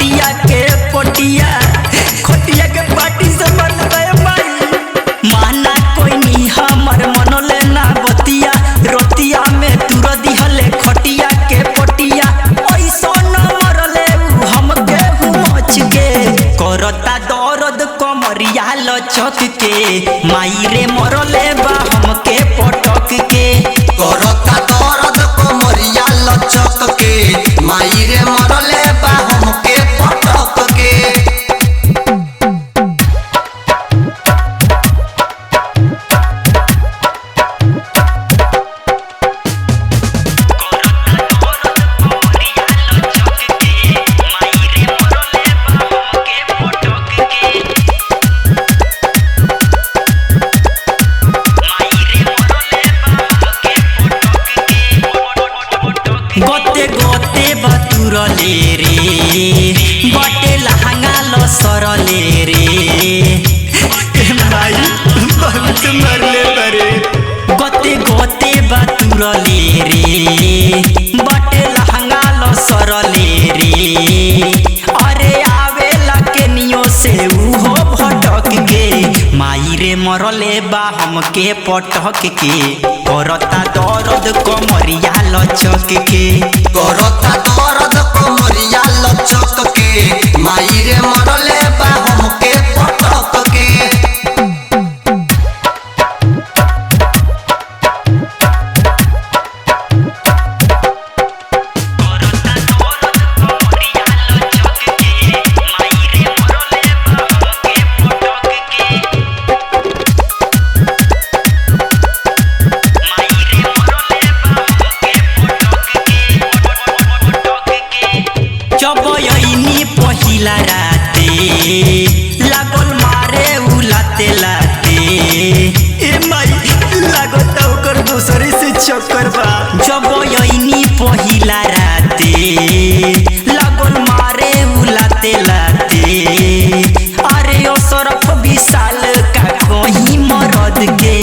खटिया के पटिया खटिया के पाटी से मर गए माई माना कोई नहीं हमर मन लेना बतिया रोतिया में तुर दिहले खटिया के पटिया ऐसा न मरले हमके मच के करता दर्द कमरिया लचक के माई रे मरले बा हमके पटक के करता दर्द कमरिया लचक के माई रे मरले बा हमके पटक के। गोते गोते बतुरले रे बटे लहंगा लसरले रे भाई बहुत मरले बरे गोते गोते बतुरले रे बटे लहंगा लसरले रे अरे आवे लके नियो से उहो भटक के माई रे मरले बा हमके पटक के करता दर्द कमरिया लचक के करता दर्द कमरिया लचक के माई रे मरले बा हमके पटक के। चबयनी पहिला राते लागल मारे उलाते लाते ए माई लागत ओकर दूसरे से चक्कर बा चबयनी पहिला राते लागल मारे उलाते लाते अरे ओ सरफ विशाल का कहीं मरद के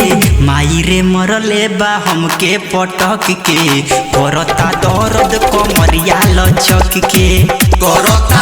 माई रे मरले बा हमके पटक के करता दर्द कमरिया लचक के करता